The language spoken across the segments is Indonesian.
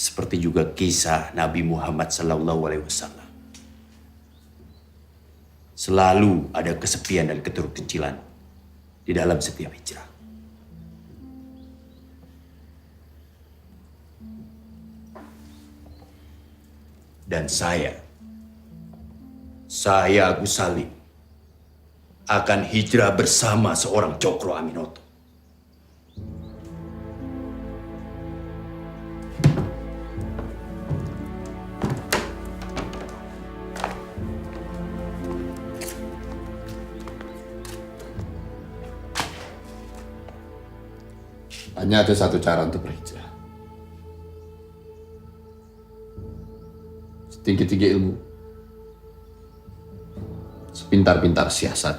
Seperti juga kisah Nabi Muhammad SAW. Selalu ada kesepian dan keterkecilan di dalam setiap hijrah. Dan saya Agus Salim, akan hijrah bersama seorang Cokro Aminoto. Hanya ada satu cara untuk berhijrah. Setinggi-tinggi ilmu, sepintar-pintar siasat,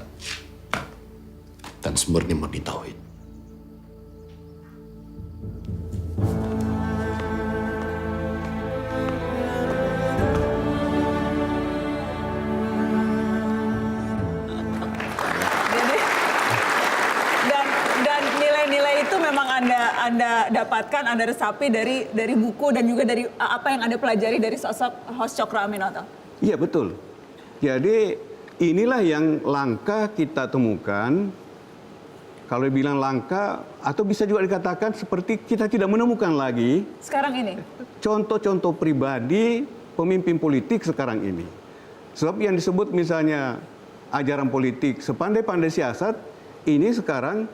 dan semurni-murni tauhid. Dan nilai-nilai itu memang Anda dapatkan, Anda resapi dari buku dan juga dari apa yang Anda pelajari dari sosok Hos Cokro Aminoto. Iya, betul. Jadi inilah yang langka kita temukan. Kalau dibilang langka, atau bisa juga dikatakan seperti kita tidak menemukan lagi Sekarang ini? contoh-contoh pribadi pemimpin politik sekarang ini. Sebab yang disebut misalnya ajaran politik sepandai-pandai siasat, ini sekarang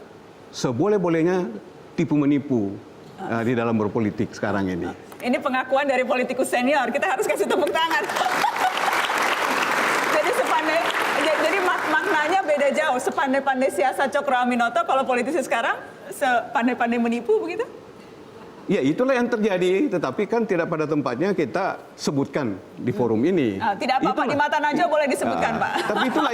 seboleh-bolehnya tipu-menipu di dalam berpolitik sekarang ini. Ini pengakuan dari politikus senior, kita harus kasih tepuk tangan. Jadi maknanya beda jauh. Sepandai-pandai siasat Cokro Aminoto, kalau politisi sekarang sepandai-pandai menipu begitu? Ya, itulah yang terjadi, tetapi kan tidak pada tempatnya kita sebutkan di forum ini. Tidak apa-apa, di mata Najwa boleh disebutkan, Pak. Tapi itulah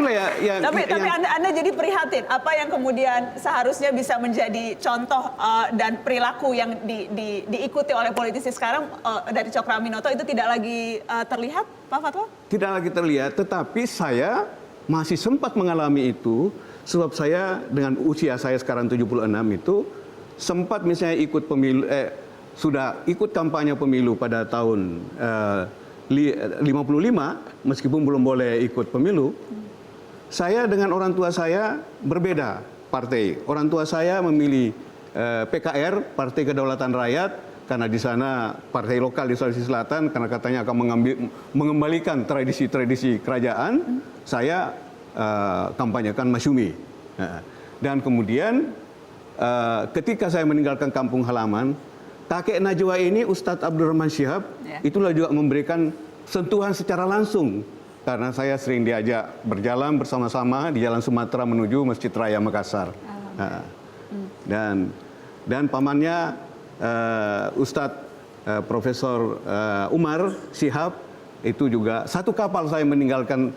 yang Tapi Anda jadi prihatin, apa yang kemudian seharusnya bisa menjadi contoh dan perilaku yang diikuti oleh politisi sekarang dari Cokro Aminoto itu tidak lagi terlihat, Pak Fatwa? tidak lagi terlihat, tetapi saya masih sempat mengalami itu, sebab saya dengan usia saya sekarang 76 itu, sempat misalnya ikut pemilu, sudah ikut kampanye pemilu pada tahun 55, meskipun belum boleh ikut pemilu. Saya dengan orang tua saya berbeda partai. Orang tua saya memilih PKR, Partai Kedaulatan Rakyat, karena di sana partai lokal di Sulawesi Selatan, karena katanya akan mengembalikan tradisi-tradisi kerajaan. Saya kampanyekan Masyumi. Dan kemudian ketika saya meninggalkan kampung halaman, kakek Najwa ini, Ustadz Abdurrahman Syihab, itulah juga memberikan sentuhan secara langsung. Karena saya sering diajak berjalan bersama-sama di Jalan Sumatera menuju Masjid Raya Makassar. Dan pamannya Ustadz Profesor Umar Syihab, itu juga satu kapal saya meninggalkan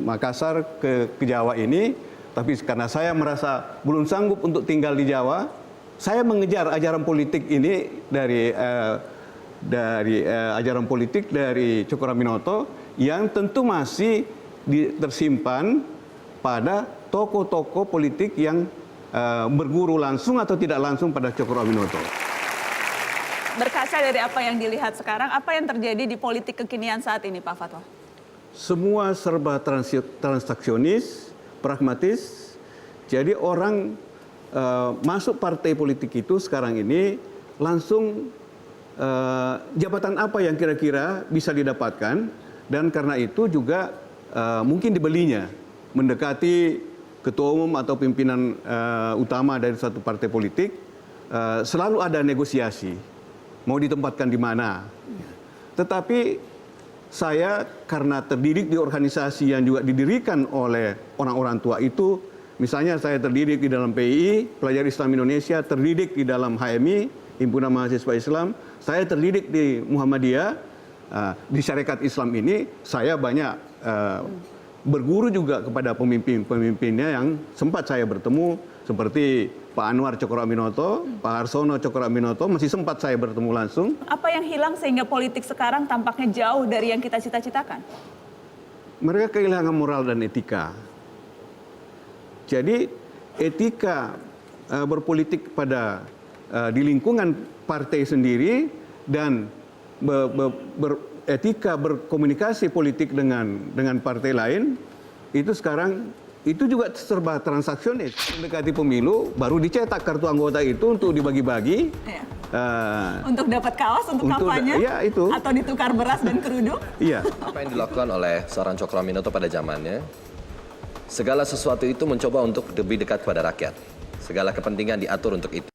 Makassar ke Jawa ini. Tapi karena saya merasa belum sanggup untuk tinggal di Jawa, saya mengejar ajaran politik ini dari ajaran politik dari Cokro Aminoto yang tentu masih tersimpan pada tokoh-tokoh politik yang berguru langsung atau tidak langsung pada Cokro Aminoto. Berkaca dari apa yang dilihat sekarang, apa yang terjadi di politik kekinian saat ini, Pak Fatwa? Semua serba transaksionis, pragmatis. Jadi orang masuk partai politik itu sekarang ini langsung jabatan apa yang kira-kira bisa didapatkan, dan karena itu juga mungkin dibelinya, mendekati ketua umum atau pimpinan utama dari satu partai politik, selalu ada negosiasi mau ditempatkan di mana. Tetapi saya karena terdidik di organisasi yang juga didirikan oleh orang-orang tua itu, misalnya saya terdidik di dalam PII, Pelajar Islam Indonesia, terdidik di dalam HMI, Himpunan Mahasiswa Islam, saya terdidik di Muhammadiyah, di Syarikat Islam ini, saya banyak berguru juga kepada pemimpin-pemimpinnya yang sempat saya bertemu, seperti Pak Anwar Cokro Aminoto, Pak Harsono Cokro Aminoto, masih sempat saya bertemu langsung. Apa yang hilang sehingga politik sekarang tampaknya jauh dari yang kita cita-citakan? Mereka kehilangan moral dan etika. Jadi etika berpolitik pada di lingkungan partai sendiri dan beretika berkomunikasi politik dengan partai lain itu sekarang itu juga serba transaksionis. Mendekati pemilu baru dicetak kartu anggota itu untuk dibagi-bagi. Iya. Untuk dapat kaos untuk kampanye, ya, itu. atau ditukar beras dan kerudung. Iya. Apa yang dilakukan oleh seorang Cokroaminoto pada zamannya, segala sesuatu itu mencoba untuk lebih dekat kepada rakyat. Segala kepentingan diatur untuk itu.